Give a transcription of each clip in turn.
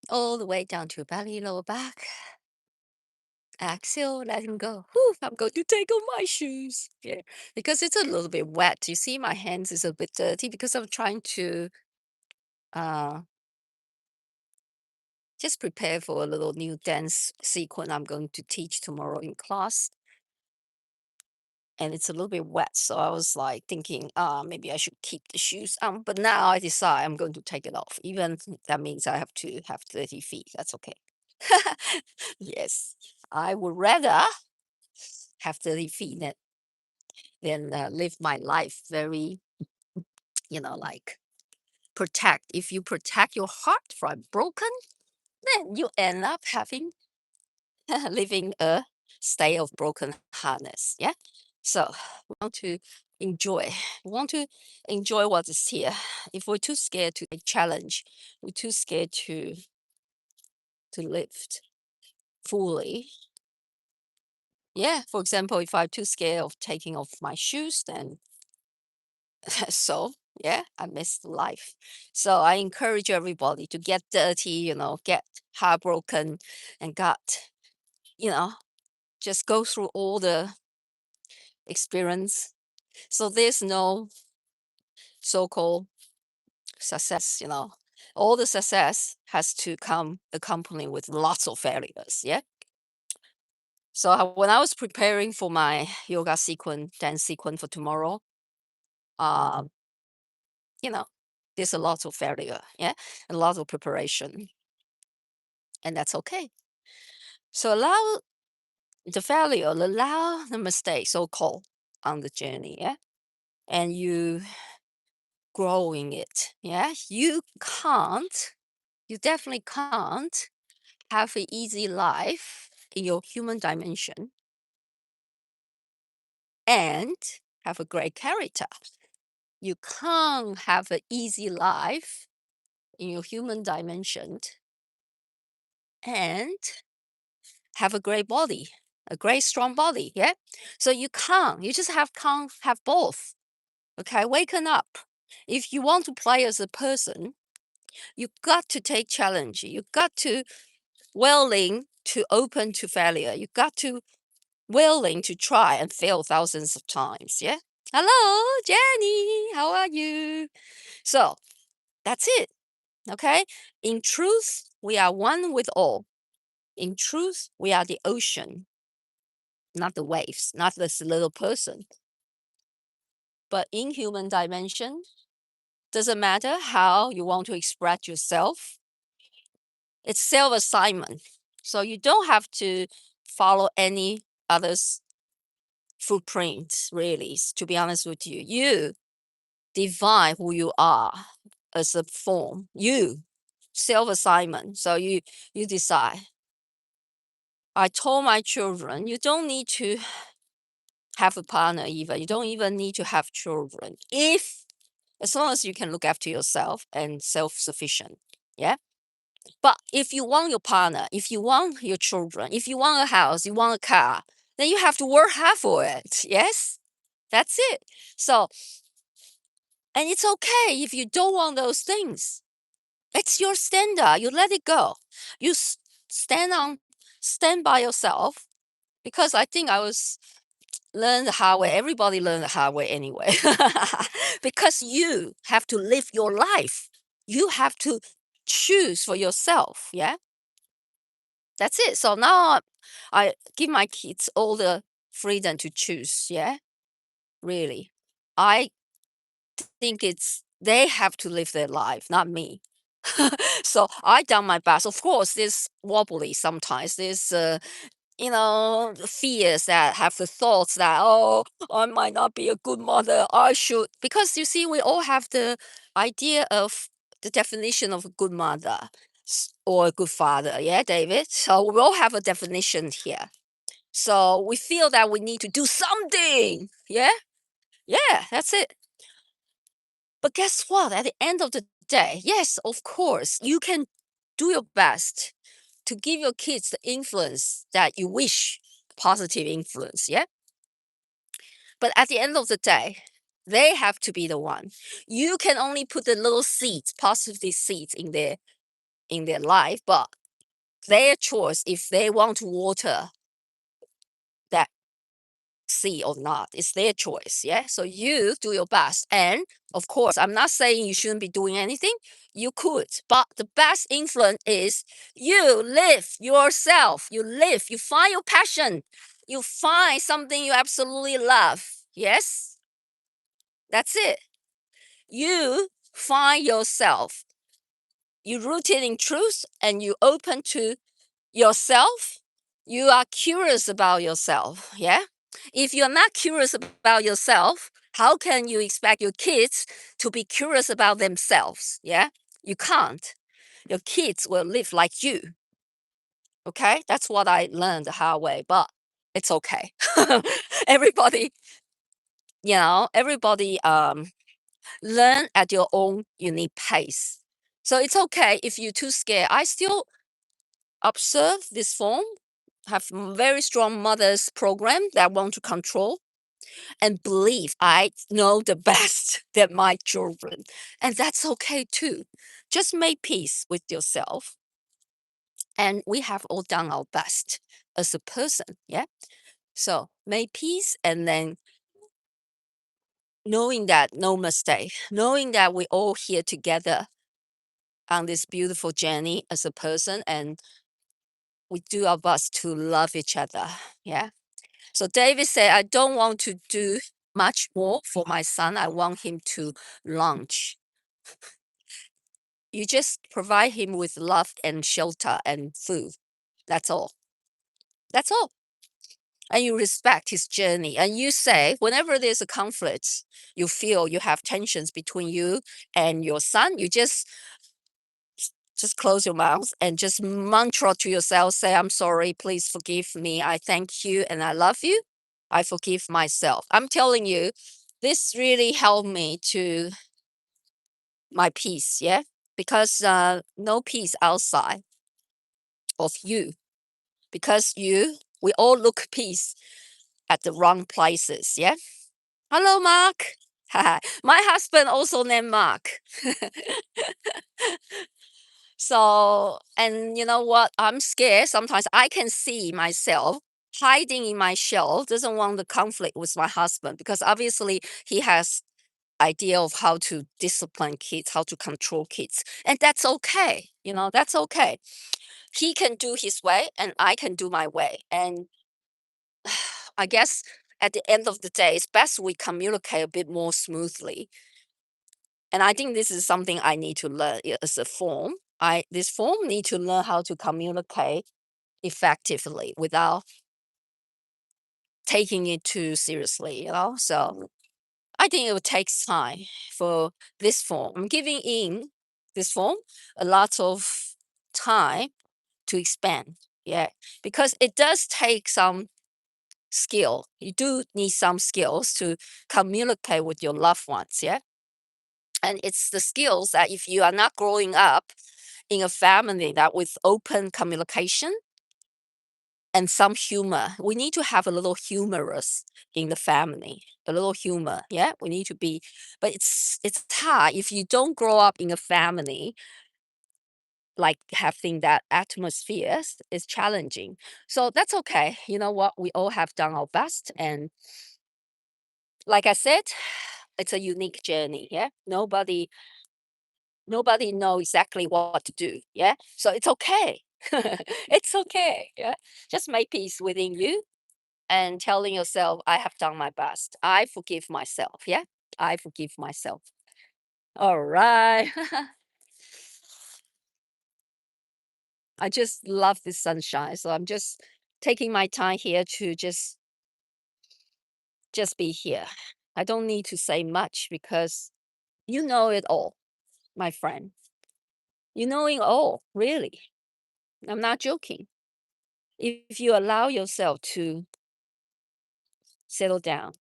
all the way down to belly, lower back. Exhale, let him go. Whew, I'm going to take off my shoes. Yeah, because it's a little bit wet. You see, my hands is a bit dirty because I'm trying to uh just prepare for a little new dance sequence I'm going to teach tomorrow in class. And it's a little bit wet. So I was like thinking, maybe I should keep the shoes on. But now I decide I'm going to take it off. Even that means I have to have 30 feet. That's okay. Yes. I would rather have 30 feet than live my life very, like protect. If you protect your heart from broken, then you end up having living a state of broken heartness. Yeah. So we want to enjoy. We want to enjoy what is here. If we're too scared to take challenge, we're too scared to live fully. Yeah. For example, if I'm too scared of taking off my shoes, then so yeah, I miss life. So I encourage everybody to get dirty, get heartbroken and you know, just go through all the experience. So there's no so-called success, all the success has to come accompanied with lots of failures. Yeah. So when I was preparing for my yoga sequence, dance sequence for tomorrow, um, you know, there's a lot of failure. Yeah. A lot of preparation. And that's okay. So allow the failure, allow the mistake, so-called, on the journey. Yeah. And you grow in it. Yeah. You definitely can't have an easy life in your human dimension and have a great character. You can't have an easy life in your human dimension and have a great body, a great strong body. Yeah. So you can't. You just can't have both. Okay. Waken up. If you want to play as a person, you got to take challenge. You got to willing to open to failure. You got to willing to try and fail thousands of times. Yeah. Hello, Jenny. How are you? So that's it. Okay. In truth, we are one with all. In truth, we are the ocean, not the waves, not this little person. But in human dimension, doesn't matter how you want to express yourself. It's self assignment. So you don't have to follow any others' footprints, really, to be honest with you. You define who you are as a form. You self assignment. So you decide. I told my children, you don't need to have a partner even. You don't even need to have children. If as long as you can look after yourself and self-sufficient. Yeah. But if you want your partner, if you want your children, if you want a house, you want a car, then you have to work hard for it. Yes. That's it. So and it's okay if you don't want those things. It's your standard. You let it go. You stand by yourself because I think I was learn the hard way. Everybody learn the hard way anyway. Because you have to live your life. You have to choose for yourself. Yeah. That's it. So now I give my kids all the freedom to choose. Yeah. Really. I think it's they have to live their life, not me. So I done my best. Of course, there's wobbly sometimes. There's fears that have the thoughts that, oh, I might not be a good mother. I should, because you see, we all have the idea of the definition of a good mother or a good father. Yeah, David. So we all have a definition here. So we feel that we need to do something. Yeah. Yeah, that's it. But guess what? At the end of the day, yes, of course, you can do your best to give your kids the influence that you wish, positive influence. Yeah. But at the end of the day, they have to be the one. You can only put the little seeds, positive seeds in there in their life, but their choice if they want to water that see or not. It's their choice. Yeah. So you do your best. And of course, I'm not saying you shouldn't be doing anything. You could. But the best influence is you live yourself. You live. You find your passion. You find something you absolutely love. Yes. That's it. You find yourself. You rooted in truth and you open to yourself. You are curious about yourself. Yeah. If you're not curious about yourself, how can you expect your kids to be curious about themselves? Yeah. You can't. Your kids will live like you. Okay. That's what I learned the hard way, but it's okay. everybody, everybody learn at your own unique pace. So it's okay if you're too scared. I still observe this form, have very strong mothers program that want to control and believe I know the best than my children. And that's okay too. Just make peace with yourself. And we have all done our best as a person. Yeah. So make peace and then knowing that no mistake, knowing that we're all here together on this beautiful journey as a person and we do our best to love each other. Yeah. So David said, I don't want to do much more for my son. I want him to launch. You just provide him with love and shelter and food. That's all. That's all. And you respect his journey. And you say, whenever there's a conflict, you feel you have tensions between you and your son, you just close your mouth and just mantra to yourself, say, I'm sorry, please forgive me. I thank you and I love you. I forgive myself. I'm telling you, this really helped me to my peace. Yeah. Because no peace outside of you. Because we all look peace at the wrong places. Yeah. Hello, Mark. My husband also named Mark. So, and you know what? I'm scared. Sometimes I can see myself hiding in my shell, doesn't want the conflict with my husband because obviously he has idea of how to discipline kids, how to control kids. And that's okay. That's okay. He can do his way and I can do my way. And I guess at the end of the day, it's best we communicate a bit more smoothly. And I think this is something I need to learn as a form. This form need to learn how to communicate effectively without taking it too seriously. So I think it will take time for this form. I'm giving in this form a lot of time to expand. Yeah. Because it does take some skill. You do need some skills to communicate with your loved ones. Yeah. And it's the skills that if you are not growing up in a family that with open communication and some humor. We need to have a little humorous in the family, a little humor. Yeah, we need to be, but it's hard if you don't grow up in a family like having that atmosphere is challenging. So that's okay. You know what? We all have done our best, and like I said, it's a unique journey. Yeah, nobody know exactly what to do. Yeah, so it's okay. It's okay. Yeah, just make peace within you and telling yourself, I have done my best. I forgive myself. Yeah. I forgive myself. All right. I just love this sunshine. So I'm just taking my time here to just be here. I don't need to say much because you know it all, my friend. You know it all, really. I'm not joking. If you allow yourself to settle down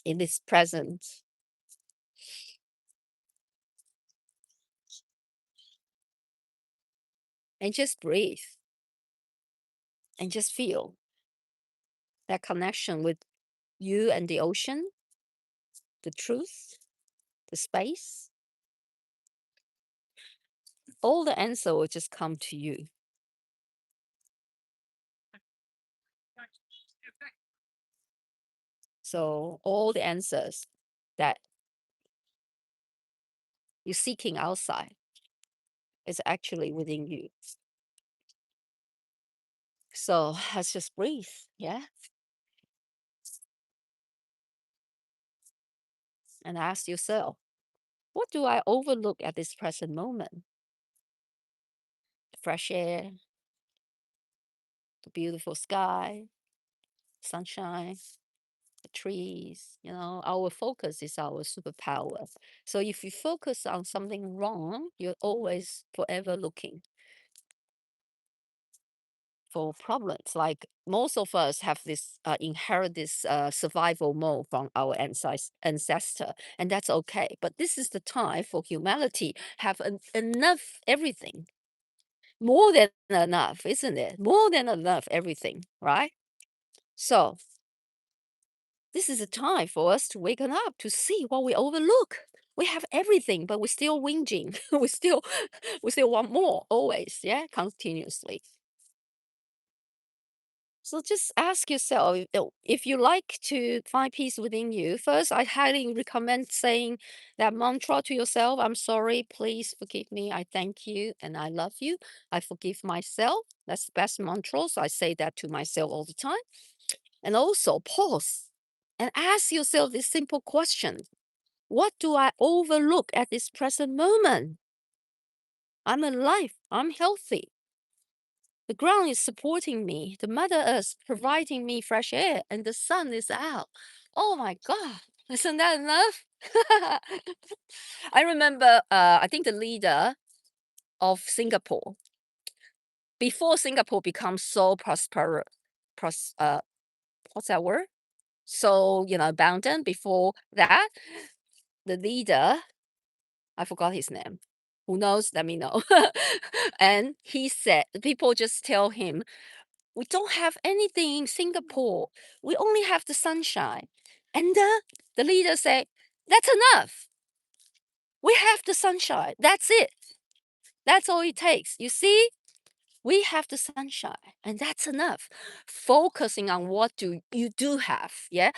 in this present and just breathe and just feel that connection with you and the ocean, the truth, the space, all the answer will just come to you. So all the answers that you're seeking outside is actually within you. So let's just breathe. Yeah. And ask yourself, what do I overlook at this present moment? The fresh air, the beautiful sky, sunshine, the trees. Our focus is our superpower. So if you focus on something wrong, you're always forever looking for problems. Like most of us have this inherit this survival mode from our ancestor, and that's okay. But this is the time for humanity have enough everything, more than enough, isn't it? More than enough everything, right? So this is a time for us to waken up to see what we overlook. We have everything, but we're still whinging. we still want more always, yeah, continuously. So just ask yourself if you like to find peace within you. First, I highly recommend saying that mantra to yourself. I'm sorry, please forgive me. I thank you and I love you. I forgive myself. That's the best mantra. So I say that to myself all the time. And also pause and ask yourself this simple question. What do I overlook at this present moment? I'm alive. I'm healthy. The ground is supporting me. The Mother Earth providing me fresh air, and the sun is out. Oh my God. Isn't that enough? I remember, I think the leader of Singapore, before Singapore becomes so prosperous, what's that word? So, abundant before that, the leader, I forgot his name. Who knows? Let me know. And he said, people just tell him, we don't have anything in Singapore. We only have the sunshine. And the leader said, that's enough. We have the sunshine. That's it. That's all it takes. You see, we have the sunshine, and that's enough. Focusing on what do you do have. Yeah.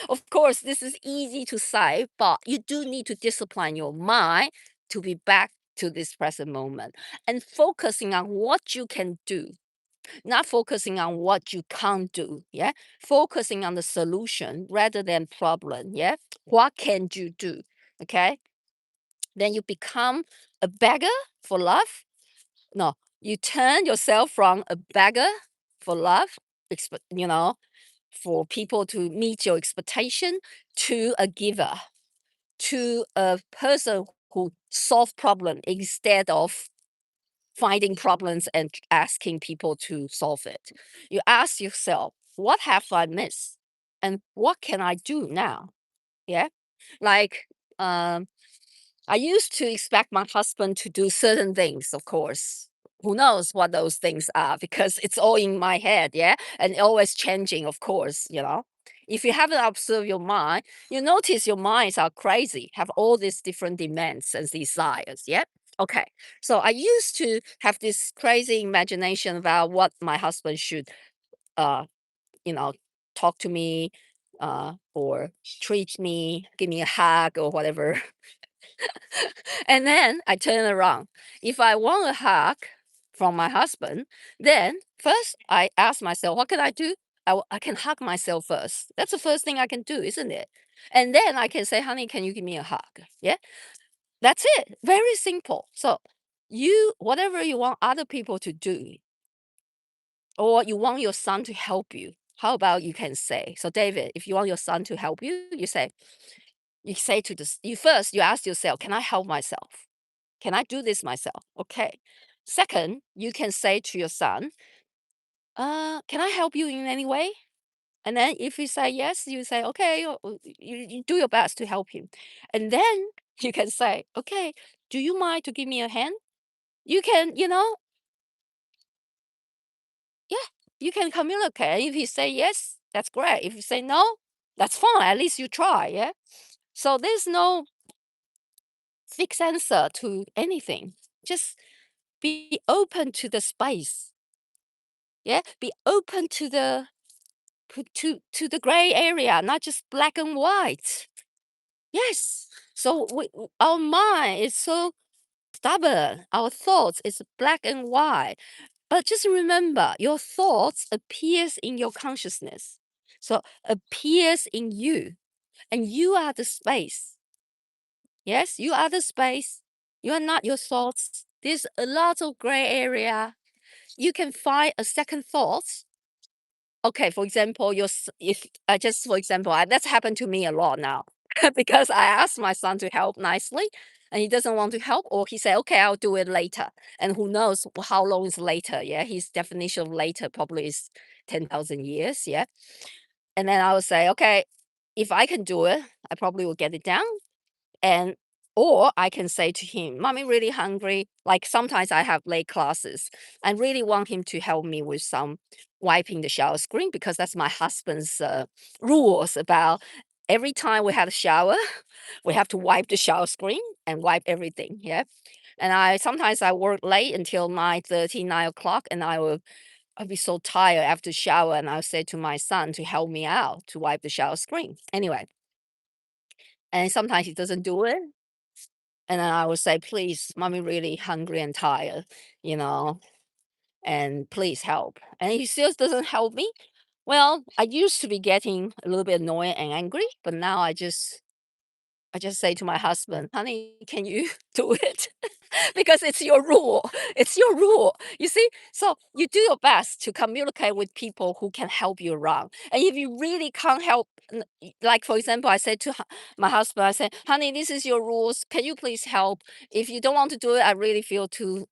Of course, this is easy to say, but you do need to discipline your mind to be back to this present moment and focusing on what you can do, not focusing on what you can't do. Yeah. Focusing on the solution rather than problem. Yeah. What can you do? Okay. Then you become a beggar for love. No, you turn yourself from a beggar for love, for people to meet your expectation, to a giver, to a person who solve problem instead of finding problems and asking people to solve it. You ask yourself, what have I missed? And what can I do now? Yeah. Like, I used to expect my husband to do certain things, of course. Who knows what those things are because it's all in my head, yeah? And always changing, of course. If you haven't observed your mind, you notice your minds are crazy, have all these different demands and desires, yeah? Okay. So I used to have this crazy imagination about what my husband should uh, you know, talk to me, or treat me, give me a hug or whatever. And then I turn around. If I want a hug from my husband, then first I ask myself, what can I do? I can hug myself first. That's the first thing I can do, isn't it? And then I can say, honey, can you give me a hug? Yeah, that's it. Very simple. So, whatever you want other people to do, or you want your son to help you, how about you can say, so David, if you want your son to help you, you say to this, you ask yourself, can I help myself? Can I do this myself? Okay. Second, you can say to your son, can I help you in any way? And then if you say yes, you say, okay, you do your best to help him. And then you can say, okay, do you mind to give me a hand? You can, yeah, you can communicate. If he say yes, that's great. If you say no, that's fine. At least you try. Yeah. So there's no fixed answer to anything. Just be open to the space. Yeah, be open to the gray area, not just black and white. Yes. So our mind is so stubborn. Our thoughts is black and white. But just remember, your thoughts appears in your consciousness. So appears in you, and you are the space. Yes, you are the space. You are not your thoughts. There's a lot of gray area. You can find a second thought. Okay, for example, if I just for example, that's happened to me a lot now because I asked my son to help nicely, and he doesn't want to help, or he said, "Okay, I'll do it later." And who knows how long is later? Yeah, his definition of later probably is 10,000 years. Yeah, and then I would say, "Okay, if I can do it, I probably will get it done." And or I can say to him, "Mommy really hungry." Like sometimes I have late classes. I really want him to help me with some wiping the shower screen because that's my husband's rules about every time we have a shower, we have to wipe the shower screen and wipe everything. Yeah. And I work late until 9:30, 9 o'clock, and I'll be so tired after shower, and I'll say to my son to help me out to wipe the shower screen. Anyway, and sometimes he doesn't do it. And then I would say, "Please, mommy really hungry and tired, you know, and please help." And he still doesn't help me. Well, I used to be getting a little bit annoyed and angry, but now I just say to my husband, "Honey, can you do it?" Because it's your rule. It's your rule. You see? So you do your best to communicate with people who can help you around. And if you really can't help, like for example, I said to my husband, I said, "Honey, this is your rules. Can you please help? If you don't want to do it, I really feel too,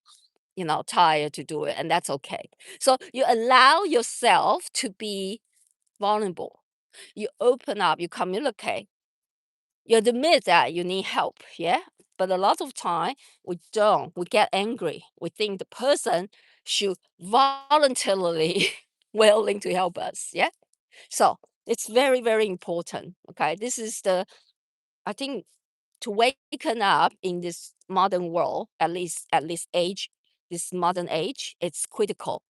tired to do it, and that's okay." So you allow yourself to be vulnerable. You open up, you communicate, you admit that you need help, yeah? But a lot of time we don't. We get angry. We think the person should voluntarily willing to help us, yeah? So it's very, very important. Okay. This is I think to waken up in this modern world, at least age, this modern age, it's critical.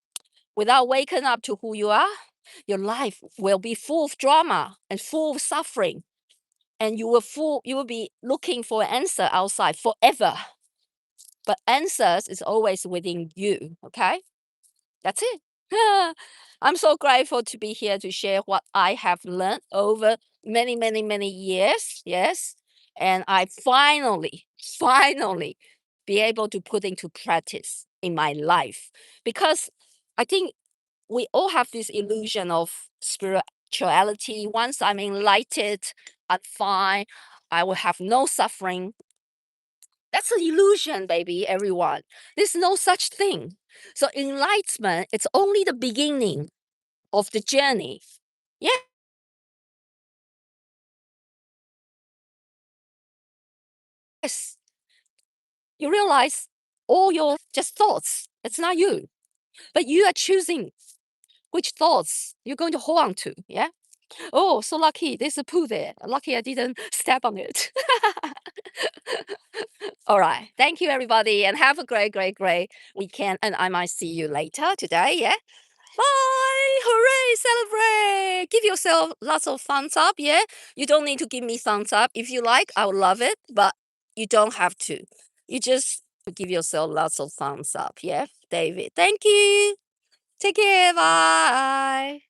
Without waking up to who you are, your life will be full of drama and full of suffering, and you will be looking for an answer outside forever. But answers is always within you. Okay, that's it. I'm so grateful to be here to share what I have learned over many, many, many years. Yes, and I finally be able to put into practice in my life, because I think we all have this illusion of spirituality. Once I'm enlightened, I'm fine. I will have no suffering. That's an illusion, baby, everyone. There's no such thing. So enlightenment, it's only the beginning of the journey. Yes, you realize all your just thoughts. It's not you, but you are choosing which thoughts you're going to hold on to. Yeah. Oh, so lucky. There's a poo there. Lucky I didn't step on it. All right. Thank you, everybody, and have a great, great, great weekend. And I might see you later today. Yeah. Bye. Hooray. Celebrate. Give yourself lots of thumbs up. Yeah. You don't need to give me thumbs up. If you like, I would love it, but you don't have to. You just give yourself lots of thumbs up. Yeah. David. Thank you. Take care. Bye.